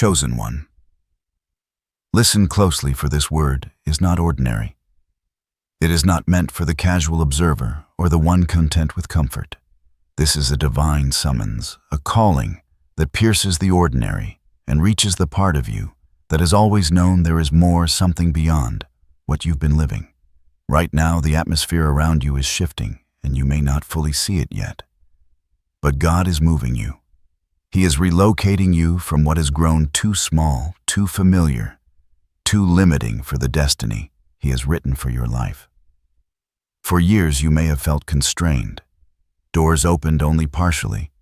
Chosen one. Listen closely, for this word is not ordinary. It is not meant for the casual observer or the one content with comfort. This is a divine summons, a calling that pierces the ordinary and reaches the part of you that has always known there is more, something beyond what you've been living. Right now, the atmosphere around you is shifting, and you may not fully see it yet. But God is moving you. He is relocating you from what has grown too small, too familiar, too limiting for the destiny He has written for your life. For years, you may have felt constrained. Doors opened only partially.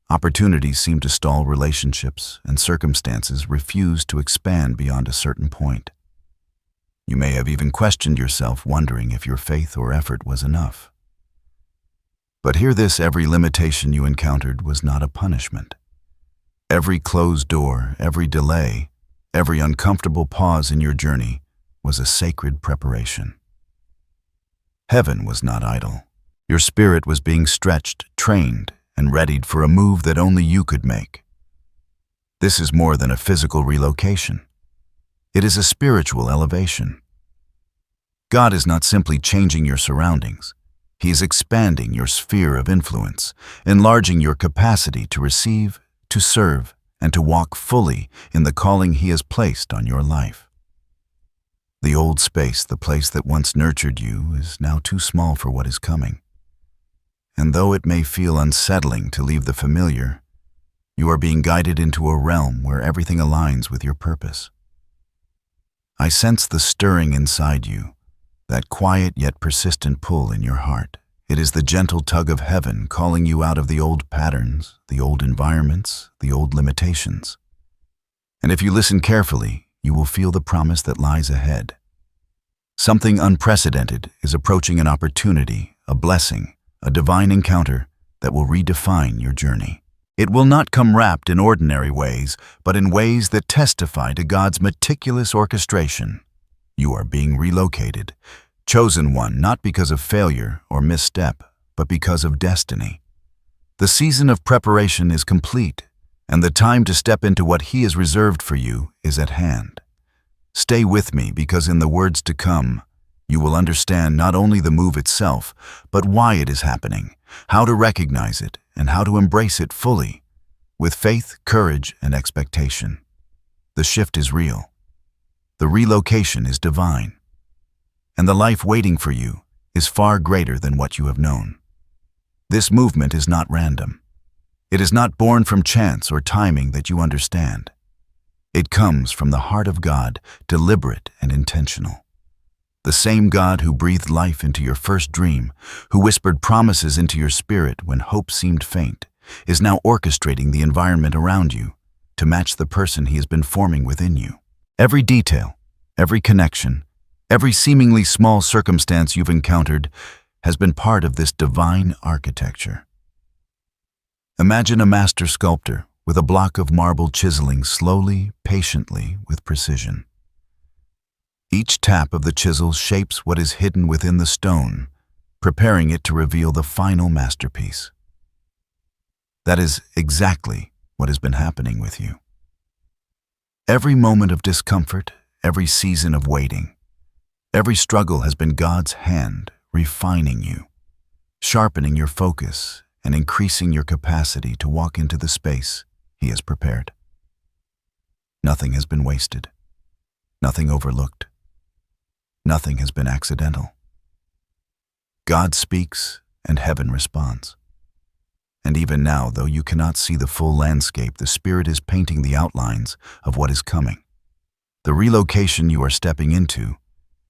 Opportunities seemed to stall relationships, and circumstances refused to expand beyond a certain point. You may have even questioned yourself, wondering if your faith or effort was enough. But hear this: every limitation you encountered was not a punishment. Every closed door, every delay, every uncomfortable pause in your journey was a sacred preparation. Heaven was not idle. Your spirit was being stretched, trained, and readied for a move that only you could make. This is more than a physical relocation. It is a spiritual elevation. God is not simply changing your surroundings. He is expanding your sphere of influence, enlarging your capacity to receive, to serve, and to walk fully in the calling He has placed on your life. The old space, the place that once nurtured you, is now too small for what is coming. And though it may feel unsettling to leave the familiar, you are being guided into a realm where everything aligns with your purpose. I sense the stirring inside you, that quiet yet persistent pull in your heart. It is the gentle tug of heaven calling you out of the old patterns, the old environments, the old limitations. And if you listen carefully, you will feel the promise that lies ahead. Something unprecedented is approaching, an opportunity, a blessing, a divine encounter that will redefine your journey. It will not come wrapped in ordinary ways, but in ways that testify to God's meticulous orchestration. You are being relocated, chosen one, not because of failure or misstep, but because of destiny. The season of preparation is complete, and the time to step into what He has reserved for you is at hand. Stay with me, because in the words to come, you will understand not only the move itself, but why it is happening, how to recognize it, and how to embrace it fully, with faith, courage, and expectation. The shift is real. The relocation is divine. And the life waiting for you is far greater than what you have known. This movement is not random. It is not born from chance or timing that you understand. It comes from the heart of God, deliberate and intentional. The same God who breathed life into your first dream, who whispered promises into your spirit when hope seemed faint, is now orchestrating the environment around you to match the person He has been forming within you. Every detail, every connection, every seemingly small circumstance you've encountered has been part of this divine architecture. Imagine a master sculptor with a block of marble chiseling slowly, patiently, with precision. Each tap of the chisel shapes what is hidden within the stone, preparing it to reveal the final masterpiece. That is exactly what has been happening with you. Every moment of discomfort, every season of waiting, every struggle has been God's hand refining you, sharpening your focus, and increasing your capacity to walk into the space He has prepared. Nothing has been wasted, nothing overlooked, nothing has been accidental. God speaks and heaven responds. And even now, though you cannot see the full landscape, the Spirit is painting the outlines of what is coming. The relocation you are stepping into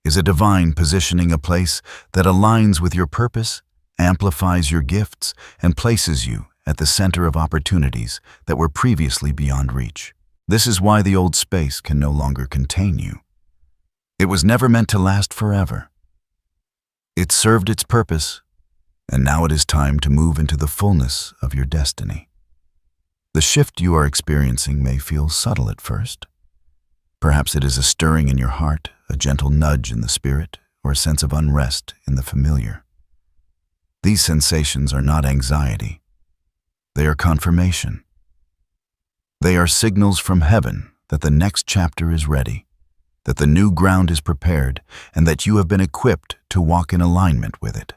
is a divine positioning, a place that aligns with your purpose, amplifies your gifts, and places you at the center of opportunities that were previously beyond reach. This is why the old space can no longer contain you. It was never meant to last forever. It served its purpose, and now it is time to move into the fullness of your destiny. The shift you are experiencing may feel subtle at first. Perhaps it is a stirring in your heart, a gentle nudge in the spirit, or a sense of unrest in the familiar. These sensations are not anxiety. They are confirmation. They are signals from heaven that the next chapter is ready, that the new ground is prepared, and that you have been equipped to walk in alignment with it.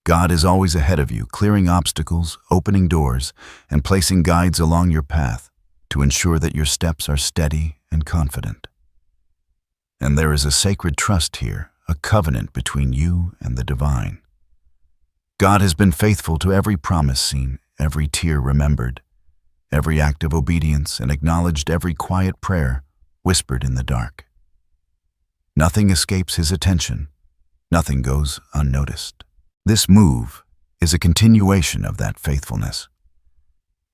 God is always ahead of you, clearing obstacles, opening doors, and placing guides along your path to ensure that your steps are steady and confident. And there is a sacred trust here, a covenant between you and the divine. God has been faithful to every promise seen, every tear remembered, every act of obedience, and acknowledged every quiet prayer whispered in the dark. Nothing escapes his attention. Nothing goes unnoticed. This move is a continuation of that faithfulness.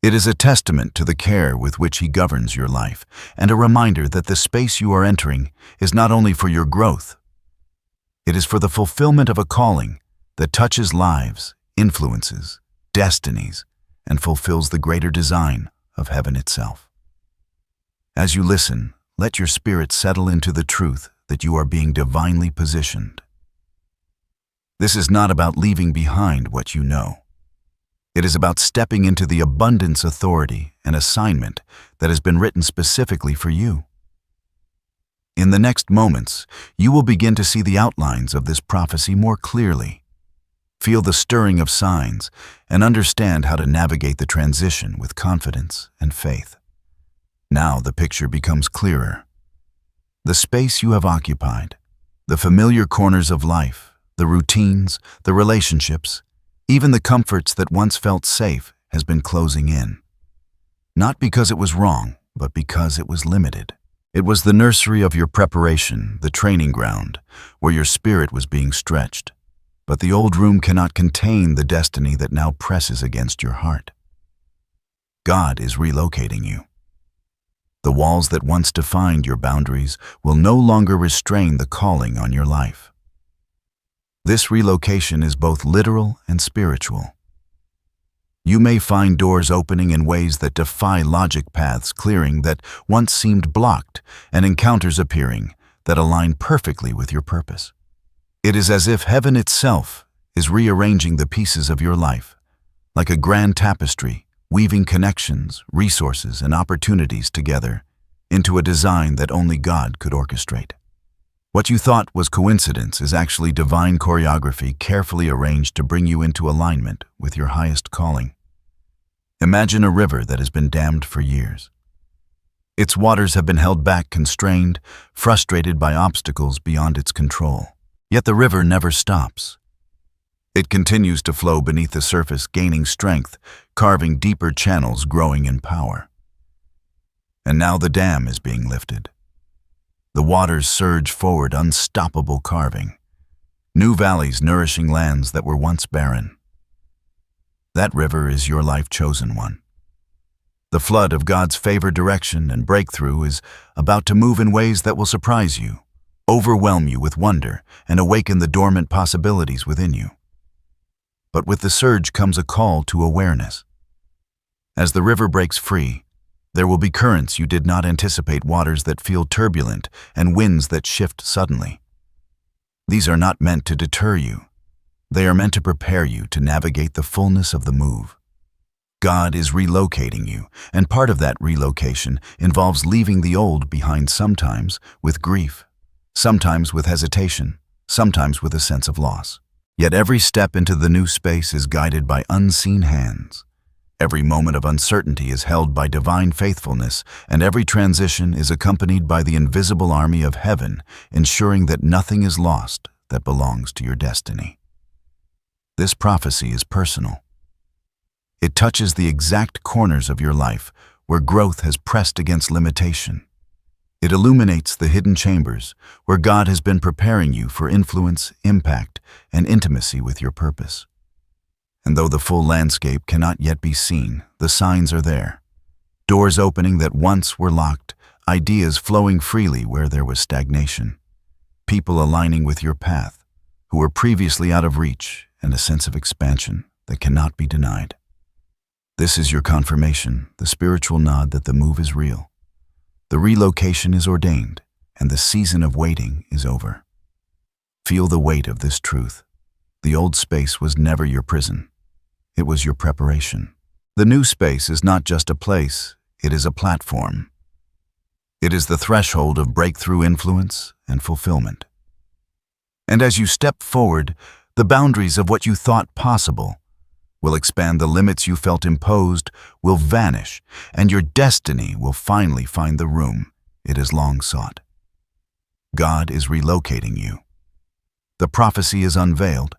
It is a testament to the care with which he governs your life, and a reminder that the space you are entering is not only for your growth, it is for the fulfillment of a calling that touches lives, influences, destinies, and fulfills the greater design of heaven itself. As you listen, let your spirit settle into the truth that you are being divinely positioned. This is not about leaving behind what you know. It is about stepping into the abundance, authority, and assignment that has been written specifically for you. In the next moments, you will begin to see the outlines of this prophecy more clearly, feel the stirring of signs, and understand how to navigate the transition with confidence and faith. Now the picture becomes clearer. The space you have occupied, the familiar corners of life, the routines, the relationships, even the comforts that once felt safe has been closing in. Not because it was wrong, but because it was limited. It was the nursery of your preparation, the training ground, where your spirit was being stretched. But the old room cannot contain the destiny that now presses against your heart. God is relocating you. The walls that once defined your boundaries will no longer restrain the calling on your life. This relocation is both literal and spiritual. You may find doors opening in ways that defy logic, paths clearing that once seemed blocked, and encounters appearing that align perfectly with your purpose. It is as if heaven itself is rearranging the pieces of your life, like a grand tapestry, weaving connections, resources, and opportunities together into a design that only God could orchestrate. What you thought was coincidence is actually divine choreography carefully arranged to bring you into alignment with your highest calling. Imagine a river that has been dammed for years. Its waters have been held back, constrained, frustrated by obstacles beyond its control. Yet the river never stops. It continues to flow beneath the surface, gaining strength, carving deeper channels, growing in power. And now the dam is being lifted. The waters surge forward, unstoppable carving. New valleys nourishing lands that were once barren. That river is your life chosen one. The flood of God's favor, direction, and breakthrough is about to move in ways that will surprise you, overwhelm you with wonder, and awaken the dormant possibilities within you. But with the surge comes a call to awareness. As the river breaks free, there will be currents you did not anticipate, waters that feel turbulent, and winds that shift suddenly. These are not meant to deter you. They are meant to prepare you to navigate the fullness of the move. God is relocating you, and part of that relocation involves leaving the old behind, sometimes with grief, sometimes with hesitation, sometimes with a sense of loss. Yet every step into the new space is guided by unseen hands. Every moment of uncertainty is held by divine faithfulness, and every transition is accompanied by the invisible army of heaven, ensuring that nothing is lost that belongs to your destiny. This prophecy is personal. It touches the exact corners of your life where growth has pressed against limitation. It illuminates the hidden chambers where God has been preparing you for influence, impact, and intimacy with your purpose. And though the full landscape cannot yet be seen, the signs are there. Doors opening that once were locked, ideas flowing freely where there was stagnation. People aligning with your path who were previously out of reach, and a sense of expansion that cannot be denied. This is your confirmation, the spiritual nod that the move is real. The relocation is ordained, and the season of waiting is over. Feel the weight of this truth. The old space was never your prison. It was your preparation. The new space is not just a place, it is a platform. It is the threshold of breakthrough influence and fulfillment. And as you step forward, the boundaries of what you thought possible will expand, the limits you felt imposed will vanish, and your destiny will finally find the room it has long sought. God is relocating you. The prophecy is unveiled.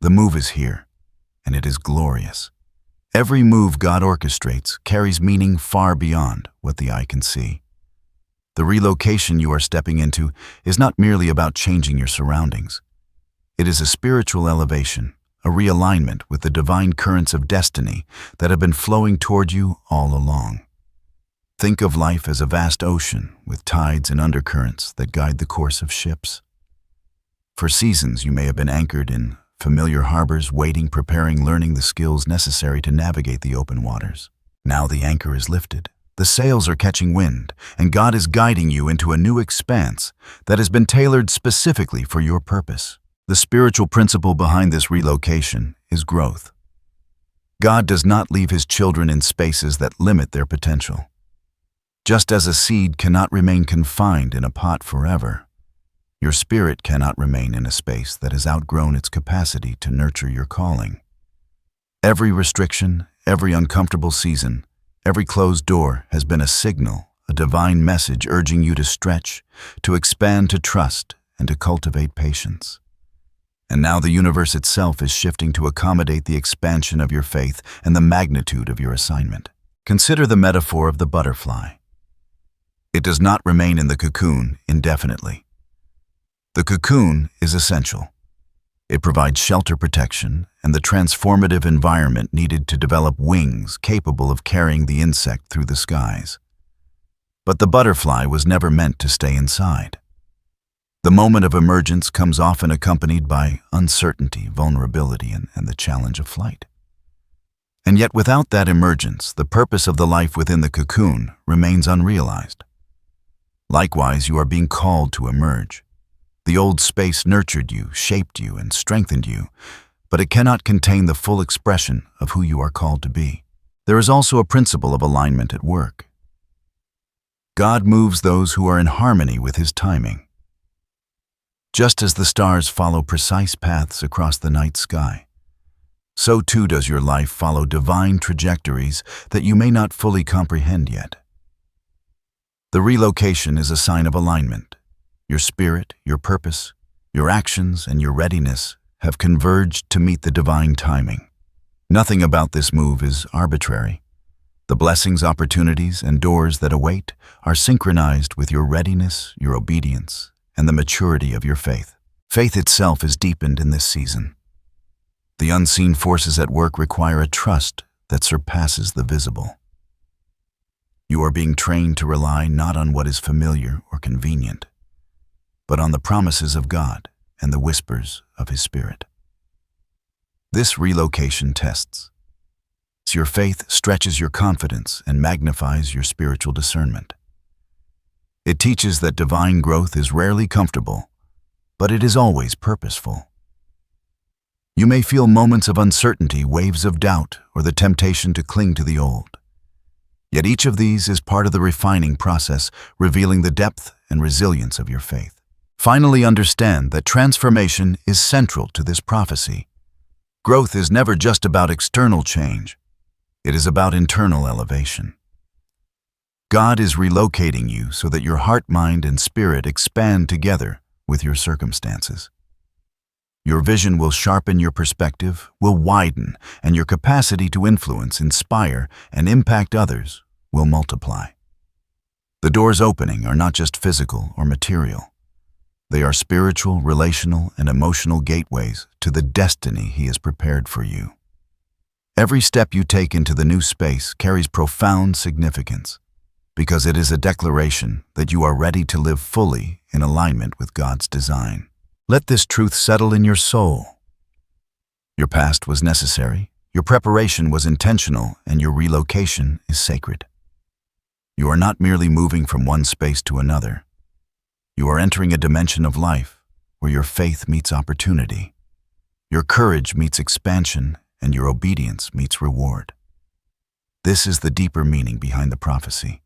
The move is here, and it is glorious. Every move God orchestrates carries meaning far beyond what the eye can see. The relocation you are stepping into is not merely about changing your surroundings. It is a spiritual elevation, a realignment with the divine currents of destiny that have been flowing toward you all along. Think of life as a vast ocean with tides and undercurrents that guide the course of ships. For seasons, you may have been anchored in familiar harbors, waiting, preparing, learning the skills necessary to navigate the open waters. Now the anchor is lifted, the sails are catching wind, and God is guiding you into a new expanse that has been tailored specifically for your purpose. The spiritual principle behind this relocation is growth. God does not leave His children in spaces that limit their potential. Just as a seed cannot remain confined in a pot forever, your spirit cannot remain in a space that has outgrown its capacity to nurture your calling. Every restriction, every uncomfortable season, every closed door has been a signal, a divine message urging you to stretch, to expand, to trust, and to cultivate patience. And now the universe itself is shifting to accommodate the expansion of your faith and the magnitude of your assignment. Consider the metaphor of the butterfly. It does not remain in the cocoon indefinitely. The cocoon is essential. It provides shelter, protection, and the transformative environment needed to develop wings capable of carrying the insect through the skies. But the butterfly was never meant to stay inside. The moment of emergence comes often accompanied by uncertainty, vulnerability, and the challenge of flight. And yet without that emergence, the purpose of the life within the cocoon remains unrealized. Likewise, you are being called to emerge. The old space nurtured you, shaped you, and strengthened you, but it cannot contain the full expression of who you are called to be. There is also a principle of alignment at work. God moves those who are in harmony with His timing. Just as the stars follow precise paths across the night sky, so too does your life follow divine trajectories that you may not fully comprehend yet. The relocation is a sign of alignment. Your spirit, your purpose, your actions, and your readiness have converged to meet the divine timing. Nothing about this move is arbitrary. The blessings, opportunities, and doors that await are synchronized with your readiness, your obedience, and the maturity of your faith. Faith itself is deepened in this season. The unseen forces at work require a trust that surpasses the visible. You are being trained to rely not on what is familiar or convenient, but on the promises of God and the whispers of His Spirit. This relocation tests your faith, stretches your confidence, and magnifies your spiritual discernment. It teaches that divine growth is rarely comfortable, but it is always purposeful. You may feel moments of uncertainty, waves of doubt, or the temptation to cling to the old. Yet each of these is part of the refining process, revealing the depth and resilience of your faith. Finally, understand that transformation is central to this prophecy. Growth is never just about external change. It is about internal elevation. God is relocating you so that your heart, mind, and spirit expand together with your circumstances. Your vision will sharpen, your perspective will widen, and your capacity to influence, inspire, and impact others will multiply. The doors opening are not just physical or material. They are spiritual, relational, and emotional gateways to the destiny He has prepared for you. Every step you take into the new space carries profound significance, because it is a declaration that you are ready to live fully in alignment with God's design. Let this truth settle in your soul. Your past was necessary, your preparation was intentional, and your relocation is sacred. You are not merely moving from one space to another. You are entering a dimension of life where your faith meets opportunity, your courage meets expansion, and your obedience meets reward. This is the deeper meaning behind the prophecy.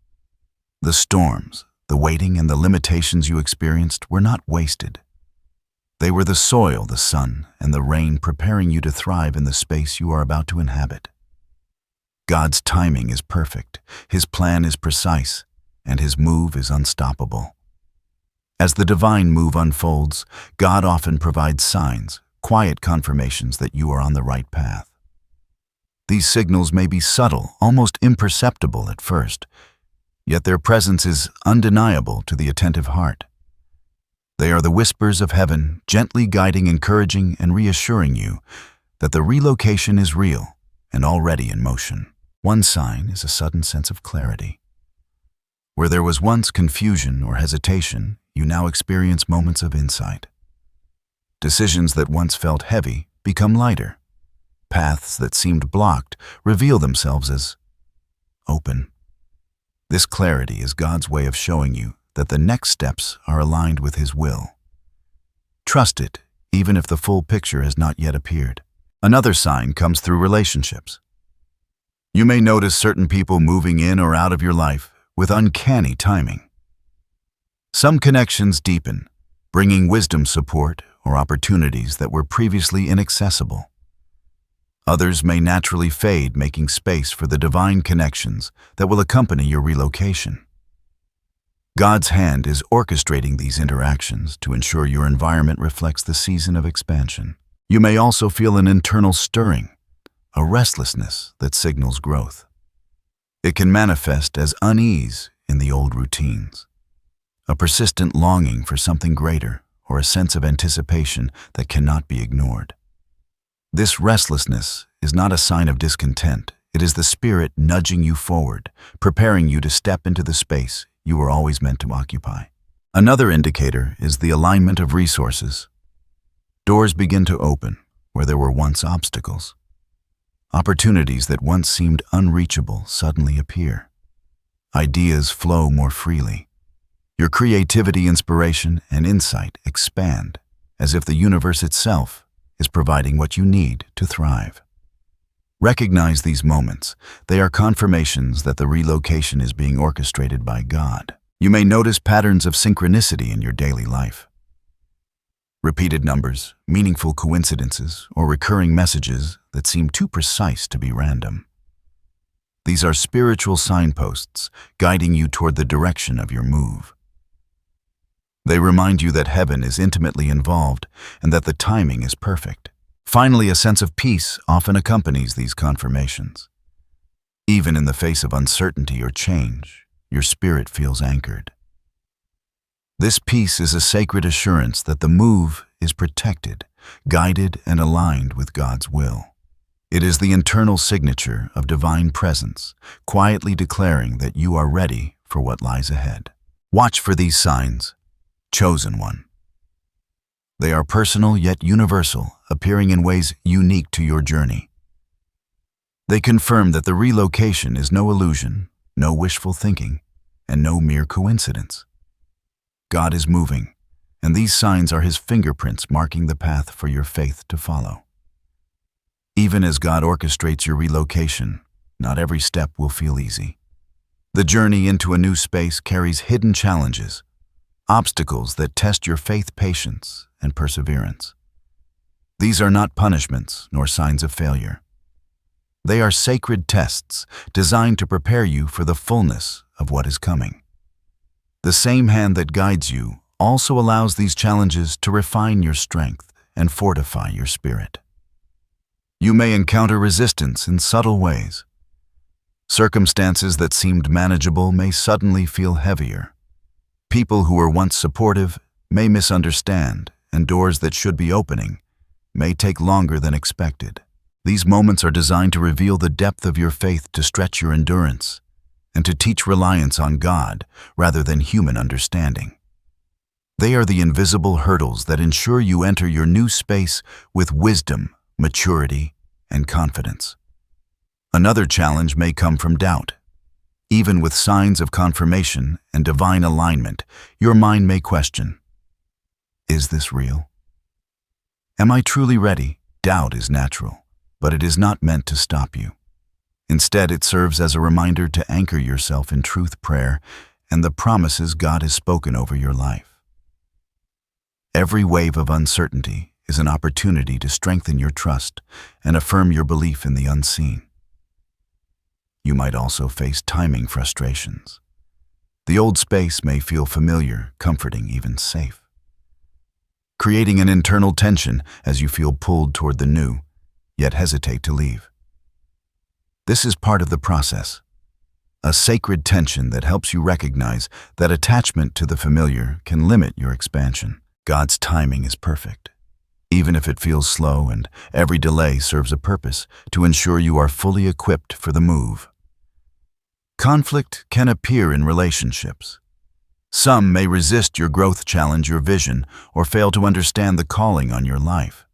The storms, the waiting, and the limitations you experienced were not wasted. They were the soil, the sun, and the rain preparing you to thrive in the space you are about to inhabit. God's timing is perfect, His plan is precise, and His move is unstoppable. As the divine move unfolds, God often provides signs, quiet confirmations that you are on the right path. These signals may be subtle, almost imperceptible at first, yet their presence is undeniable to the attentive heart. They are the whispers of heaven, gently guiding, encouraging, and reassuring you that the relocation is real and already in motion. One sign is a sudden sense of clarity. Where there was once confusion or hesitation, you now experience moments of insight. Decisions that once felt heavy become lighter. Paths that seemed blocked reveal themselves as open. This clarity is God's way of showing you that the next steps are aligned with His will. Trust it, even if the full picture has not yet appeared. Another sign comes through relationships. You may notice certain people moving in or out of your life with uncanny timing. Some connections deepen, bringing wisdom, support, or opportunities that were previously inaccessible. Others may naturally fade, making space for the divine connections that will accompany your relocation. God's hand is orchestrating these interactions to ensure your environment reflects the season of expansion. You may also feel an internal stirring, a restlessness that signals growth. It can manifest as unease in the old routines, a persistent longing for something greater, or a sense of anticipation that cannot be ignored. This restlessness is not a sign of discontent. It is the Spirit nudging you forward, preparing you to step into the space you were always meant to occupy. Another indicator is the alignment of resources. Doors begin to open where there were once obstacles. Opportunities that once seemed unreachable suddenly appear. Ideas flow more freely. Your creativity, inspiration, and insight expand, as if the universe itself is providing what you need to thrive. Recognize these moments. They are confirmations that the relocation is being orchestrated by God. You may notice patterns of synchronicity in your daily life. Repeated numbers, meaningful coincidences, or recurring messages that seem too precise to be random. These are spiritual signposts guiding you toward the direction of your move. They remind you that heaven is intimately involved and that the timing is perfect. Finally, a sense of peace often accompanies these confirmations. Even in the face of uncertainty or change, your spirit feels anchored. This peace is a sacred assurance that the move is protected, guided, and aligned with God's will. It is the internal signature of divine presence, quietly declaring that you are ready for what lies ahead. Watch for these signs. Chosen one. They are personal yet universal, appearing in ways unique to your journey. They confirm that the relocation is no illusion, no wishful thinking, and no mere coincidence. God is moving, and these signs are His fingerprints marking the path for your faith to follow. Even as God orchestrates your relocation, not every step will feel easy. The journey into a new space carries hidden challenges, obstacles that test your faith, patience, and perseverance. These are not punishments nor signs of failure. They are sacred tests designed to prepare you for the fullness of what is coming. The same hand that guides you also allows these challenges to refine your strength and fortify your spirit. You may encounter resistance in subtle ways. Circumstances that seemed manageable may suddenly feel heavier. People who were once supportive may misunderstand, and doors that should be opening may take longer than expected. These moments are designed to reveal the depth of your faith, to stretch your endurance, and to teach reliance on God rather than human understanding. They are the invisible hurdles that ensure you enter your new space with wisdom, maturity, and confidence. Another challenge may come from doubt. Even with signs of confirmation and divine alignment, your mind may question, is this real? Am I truly ready? Doubt is natural, but it is not meant to stop you. Instead, it serves as a reminder to anchor yourself in truth, prayer, and the promises God has spoken over your life. Every wave of uncertainty is an opportunity to strengthen your trust and affirm your belief in the unseen. You might also face timing frustrations. The old space may feel familiar, comforting, even safe, creating an internal tension as you feel pulled toward the new, yet hesitate to leave. This is part of the process, a sacred tension that helps you recognize that attachment to the familiar can limit your expansion. God's timing is perfect, even if it feels slow, and every delay serves a purpose to ensure you are fully equipped for the move. Conflict can appear in relationships. Some may resist your growth, challenge your vision, or fail to understand the calling on your life.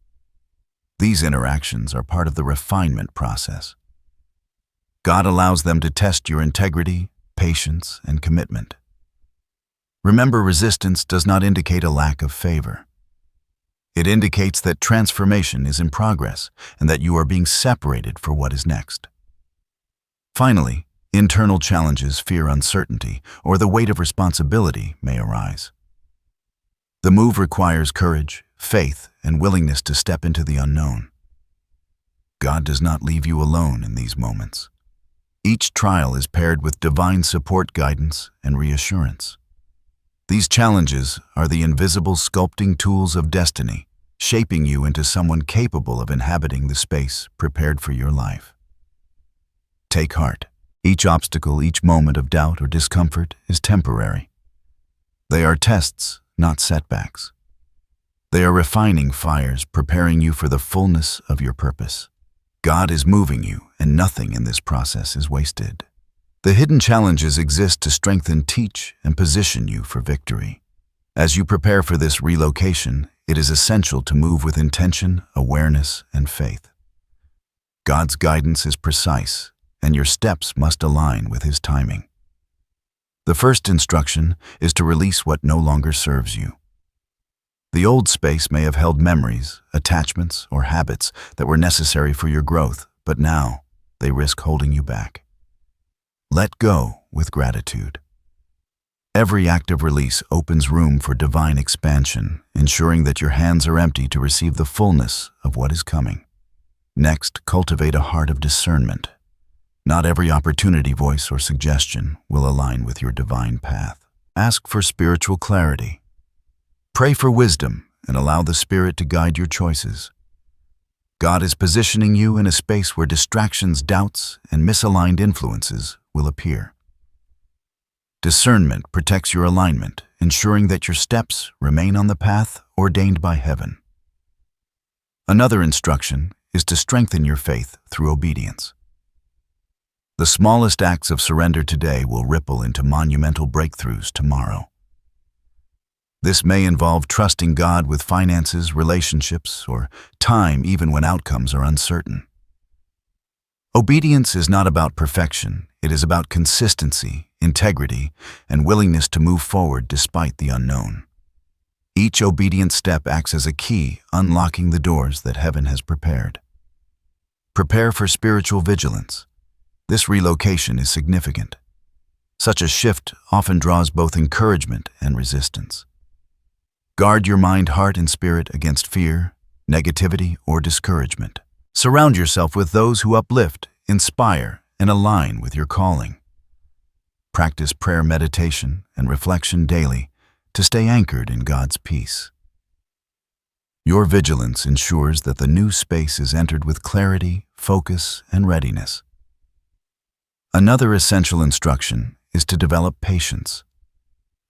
These interactions are part of the refinement process. God allows them to test your integrity, patience, and commitment. Remember, resistance does not indicate a lack of favor. It indicates that transformation is in progress and that you are being separated for what is next. Finally, internal challenges, fear, uncertainty, or the weight of responsibility may arise. The move requires courage, faith, and willingness to step into the unknown. God does not leave you alone in these moments. Each trial is paired with divine support, guidance, and reassurance. These challenges are the invisible sculpting tools of destiny, shaping you into someone capable of inhabiting the space prepared for your life. Take heart. Each obstacle, each moment of doubt or discomfort is temporary. They are tests, not setbacks. They are refining fires, preparing you for the fullness of your purpose. God is moving you, and nothing in this process is wasted. The hidden challenges exist to strengthen, teach, and position you for victory. As you prepare for this relocation, it is essential to move with intention, awareness, and faith. God's guidance is precise, and your steps must align with His timing. The first instruction is to release what no longer serves you. The old space may have held memories, attachments, or habits that were necessary for your growth, but now they risk holding you back. Let go with gratitude. Every act of release opens room for divine expansion, ensuring that your hands are empty to receive the fullness of what is coming. Next, cultivate a heart of discernment. Not every opportunity, voice, or suggestion will align with your divine path. Ask for spiritual clarity. Pray for wisdom and allow the Spirit to guide your choices. God is positioning you in a space where distractions, doubts, and misaligned influences will appear. Discernment protects your alignment, ensuring that your steps remain on the path ordained by heaven. Another instruction is to strengthen your faith through obedience. The smallest acts of surrender today will ripple into monumental breakthroughs tomorrow. This may involve trusting God with finances, relationships, or time even when outcomes are uncertain. Obedience is not about perfection. It is about consistency, integrity, and willingness to move forward despite the unknown. Each obedient step acts as a key, unlocking the doors that heaven has prepared. Prepare for spiritual vigilance. This relocation is significant. Such a shift often draws both encouragement and resistance. Guard your mind, heart, and spirit against fear, negativity, or discouragement. Surround yourself with those who uplift, inspire, and align with your calling. Practice prayer, meditation, and reflection daily to stay anchored in God's peace. Your vigilance ensures that the new space is entered with clarity, focus, and readiness. Another essential instruction is to develop patience.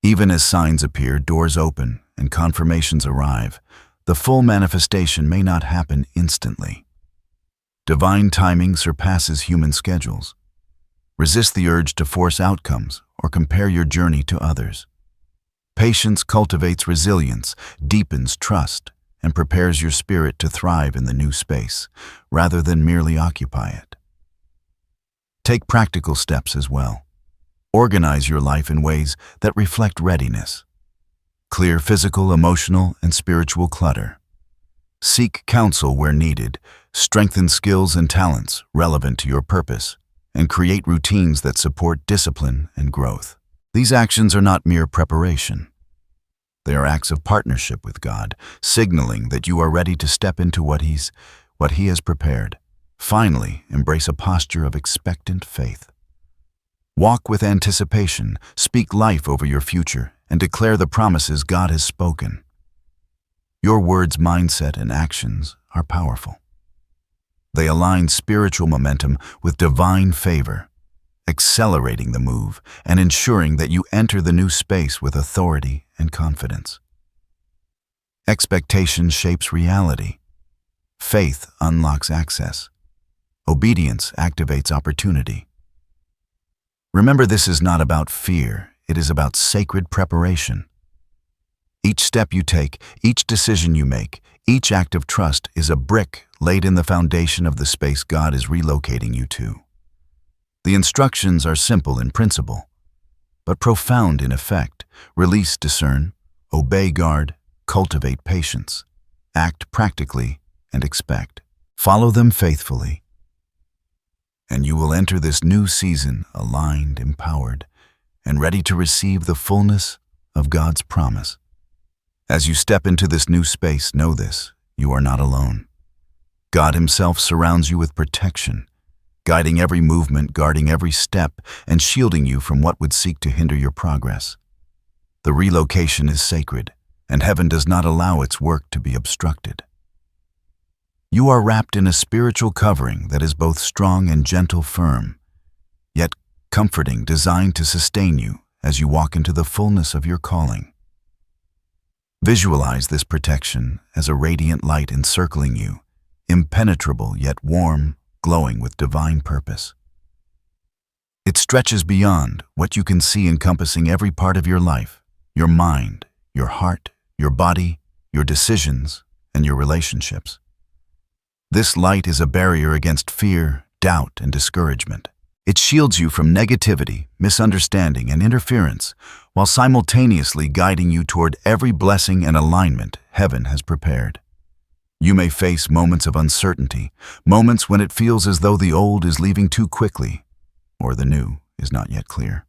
Even as signs appear, doors open, and confirmations arrive, the full manifestation may not happen instantly. Divine timing surpasses human schedules. Resist the urge to force outcomes or compare your journey to others. Patience cultivates resilience, deepens trust, and prepares your spirit to thrive in the new space, rather than merely occupy it. Take practical steps as well. Organize your life in ways that reflect readiness. Clear physical, emotional, and spiritual clutter. Seek counsel where needed, strengthen skills and talents relevant to your purpose, and create routines that support discipline and growth. These actions are not mere preparation. They are acts of partnership with God, signaling that you are ready to step into what He has prepared. Finally, embrace a posture of expectant faith. Walk with anticipation, speak life over your future, and declare the promises God has spoken. Your words, mindset, and actions are powerful. They align spiritual momentum with divine favor, accelerating the move and ensuring that you enter the new space with authority and confidence. Expectation shapes reality. Faith unlocks access. Obedience activates opportunity. Remember, this is not about fear, it is about sacred preparation. Each step you take, each decision you make, each act of trust is a brick laid in the foundation of the space God is relocating you to. The instructions are simple in principle, but profound in effect. Release, discern, obey, guard, cultivate patience, act practically, and expect. Follow them faithfully, and you will enter this new season aligned, empowered, and ready to receive the fullness of God's promise. As you step into this new space, know this: you are not alone. God Himself surrounds you with protection, guiding every movement, guarding every step, and shielding you from what would seek to hinder your progress. The relocation is sacred, and heaven does not allow its work to be obstructed. You are wrapped in a spiritual covering that is both strong and gentle, firm, yet comforting, designed to sustain you as you walk into the fullness of your calling. Visualize this protection as a radiant light encircling you, impenetrable yet warm, glowing with divine purpose. It stretches beyond what you can see, encompassing every part of your life, your mind, your heart, your body, your decisions, and your relationships. This light is a barrier against fear, doubt, and discouragement. It shields you from negativity, misunderstanding, and interference, while simultaneously guiding you toward every blessing and alignment heaven has prepared. You may face moments of uncertainty, moments when it feels as though the old is leaving too quickly, or the new is not yet clear.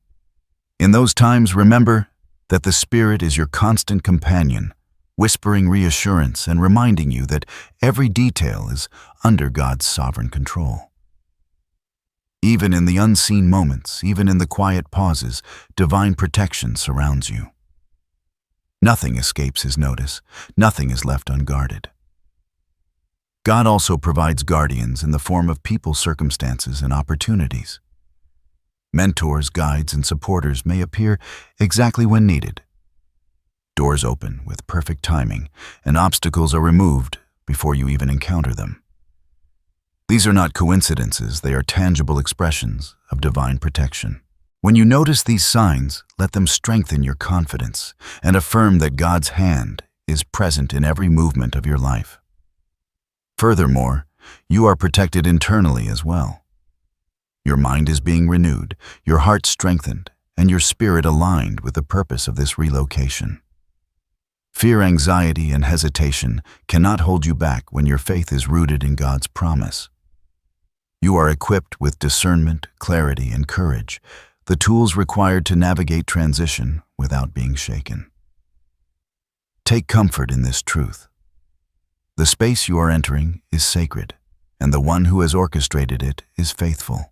In those times, remember that the Spirit is your constant companion, whispering reassurance and reminding you that every detail is under God's sovereign control. Even in the unseen moments, even in the quiet pauses, divine protection surrounds you. Nothing escapes His notice, nothing is left unguarded. God also provides guardians in the form of people, circumstances, and opportunities. Mentors, guides, and supporters may appear exactly when needed. Doors open with perfect timing, and obstacles are removed before you even encounter them. These are not coincidences, they are tangible expressions of divine protection. When you notice these signs, let them strengthen your confidence and affirm that God's hand is present in every movement of your life. Furthermore, you are protected internally as well. Your mind is being renewed, your heart strengthened, and your spirit aligned with the purpose of this relocation. Fear, anxiety, and hesitation cannot hold you back when your faith is rooted in God's promise. You are equipped with discernment, clarity, and courage, the tools required to navigate transition without being shaken. Take comfort in this truth. The space you are entering is sacred, and the one who has orchestrated it is faithful.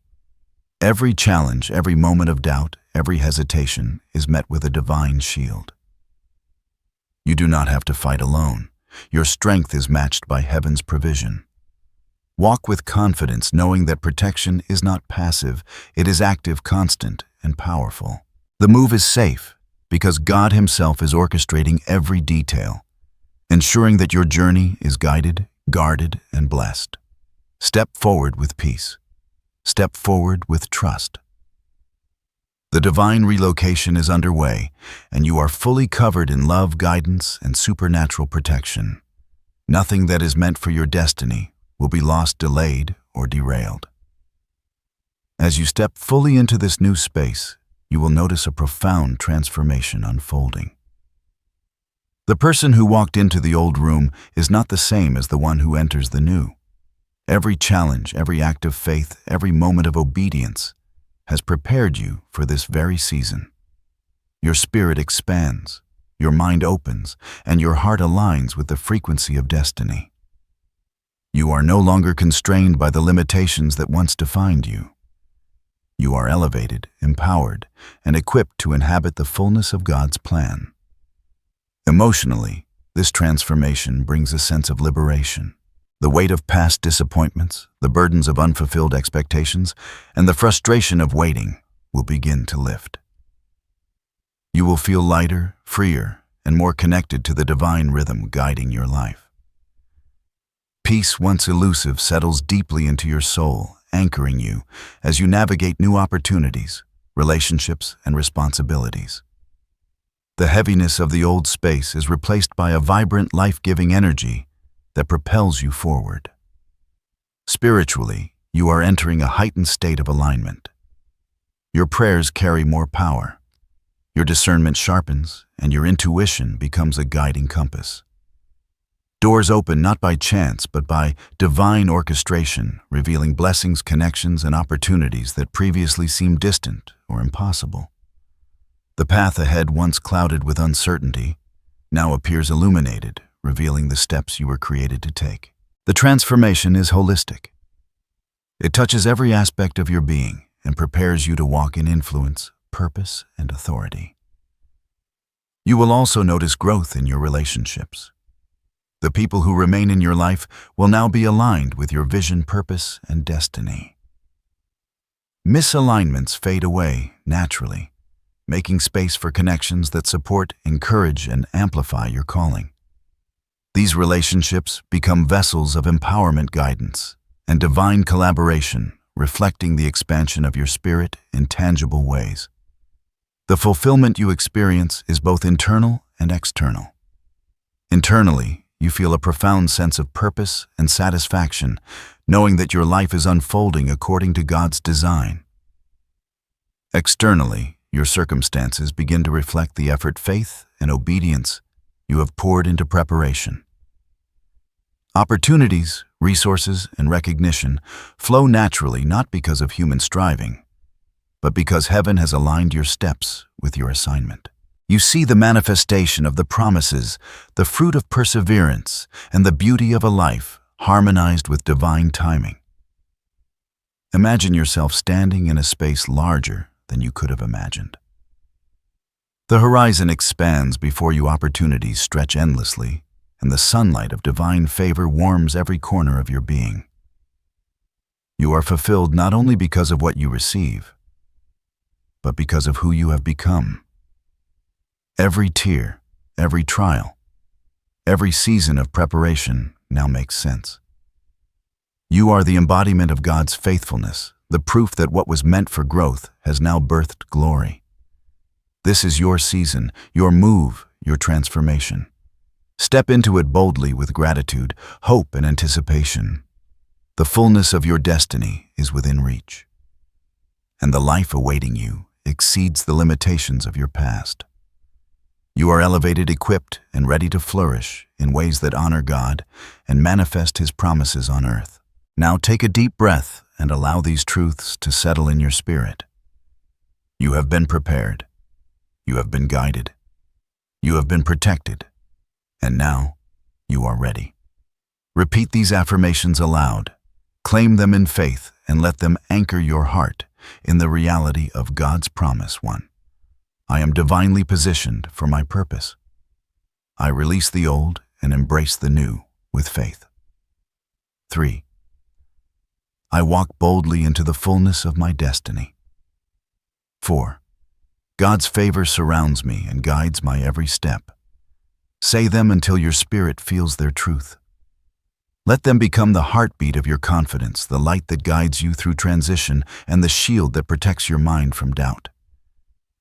Every challenge, every moment of doubt, every hesitation is met with a divine shield. You do not have to fight alone. Your strength is matched by heaven's provision. Walk with confidence, knowing that protection is not passive, it is active, constant, and powerful. The move is safe because God Himself is orchestrating every detail, ensuring that your journey is guided, guarded, and blessed. Step forward with peace. Step forward with trust. The divine relocation is underway, and you are fully covered in love, guidance, and supernatural protection. Nothing that is meant for your destiny will be lost, delayed, or derailed. As you step fully into this new space, you will notice a profound transformation unfolding. The person who walked into the old room is not the same as the one who enters the new. Every challenge, every act of faith, every moment of obedience has prepared you for this very season. your spirit expands, your mind opens, and your heart aligns with the frequency of destiny. You are no longer constrained by the limitations that once defined you. You are elevated, empowered, and equipped to inhabit the fullness of God's plan. Emotionally, this transformation brings a sense of liberation. The weight of past disappointments, the burdens of unfulfilled expectations, and the frustration of waiting will begin to lift. You will feel lighter, freer, and more connected to the divine rhythm guiding your life. Peace, once elusive, settles deeply into your soul, anchoring you as you navigate new opportunities, relationships, and responsibilities. The heaviness of the old space is replaced by a vibrant, life-giving energy that propels you forward. Spiritually, you are entering a heightened state of alignment. Your prayers carry more power. Your discernment sharpens, and your intuition becomes a guiding compass. Doors open not by chance, but by divine orchestration, revealing blessings, connections, and opportunities that previously seemed distant or impossible. The path ahead, once clouded with uncertainty, now appears illuminated, revealing the steps you were created to take. The transformation is holistic. It touches every aspect of your being and prepares you to walk in influence, purpose, and authority. You will also notice growth in your relationships. The people who remain in your life will now be aligned with your vision, purpose, and destiny. Misalignments fade away naturally, making space for connections that support, encourage, and amplify your calling. These relationships become vessels of empowerment, guidance, and divine collaboration, reflecting the expansion of your spirit in tangible ways. The fulfillment you experience is both internal and external. Internally, you feel a profound sense of purpose and satisfaction, knowing that your life is unfolding according to God's design. Externally, your circumstances begin to reflect the effort, faith, and obedience you have poured into preparation. Opportunities, resources, and recognition flow naturally not because of human striving, but because heaven has aligned your steps with your assignment. You see the manifestation of the promises, the fruit of perseverance, and the beauty of a life harmonized with divine timing. Imagine yourself standing in a space larger than you could have imagined. The horizon expands before you, opportunities stretch endlessly, and the sunlight of divine favor warms every corner of your being. You are fulfilled not only because of what you receive, but because of who you have become. Every tear, every trial, every season of preparation now makes sense. You are the embodiment of God's faithfulness, the proof that what was meant for growth has now birthed glory. This is your season, your move, your transformation. Step into it boldly with gratitude, hope, and anticipation. The fullness of your destiny is within reach, and the life awaiting you exceeds the limitations of your past. You are elevated, equipped, and ready to flourish in ways that honor God and manifest His promises on earth. Now take a deep breath and allow these truths to settle in your spirit. You have been prepared. You have been guided. You have been protected. And now, you are ready. Repeat these affirmations aloud. Claim them in faith and let them anchor your heart in the reality of God's promise. 1. I am divinely positioned for my purpose. I release the old and embrace the new with faith. 3. I walk boldly into the fullness of my destiny. 4. God's favor surrounds me and guides my every step. Say them until your spirit feels their truth. Let them become the heartbeat of your confidence, the light that guides you through transition, and the shield that protects your mind from doubt.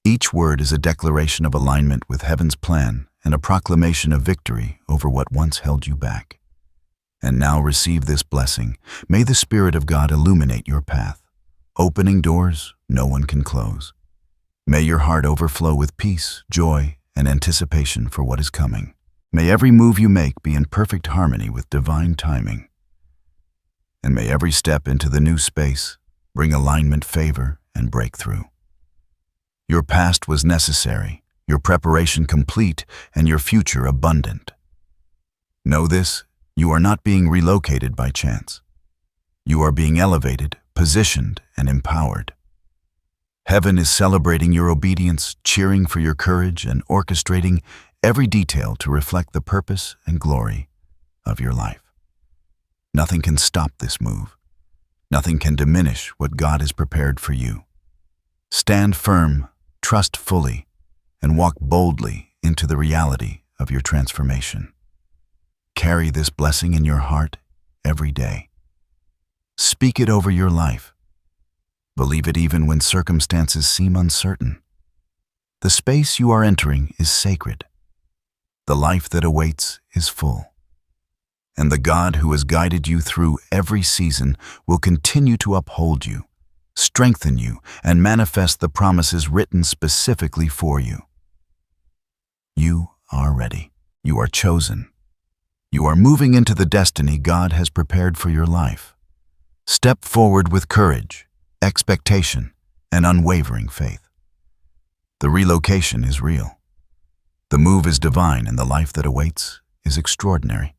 Each word is a declaration of alignment with heaven's plan and a proclamation of victory over what once held you back. And now receive this blessing. May the Spirit of God illuminate your path, opening doors no one can close. May your heart overflow with peace, joy, and anticipation for what is coming. May every move you make be in perfect harmony with divine timing. And may every step into the new space bring alignment, favor, and breakthrough. Your past was necessary, your preparation complete, and your future abundant. Know this, you are not being relocated by chance. You are being elevated, positioned, and empowered. Heaven is celebrating your obedience, cheering for your courage, and orchestrating every detail to reflect the purpose and glory of your life. Nothing can stop this move. Nothing can diminish what God has prepared for you. Stand firm, trust fully, and walk boldly into the reality of your transformation. Carry this blessing in your heart every day. Speak it over your life. Believe it even when circumstances seem uncertain. The space you are entering is sacred. The life that awaits is full. And the God who has guided you through every season will continue to uphold you, strengthen you, and manifest the promises written specifically for you. You are ready. You are chosen. You are moving into the destiny God has prepared for your life. Step forward with courage, expectation, and unwavering faith. The relocation is real. The move is divine, and the life that awaits is extraordinary.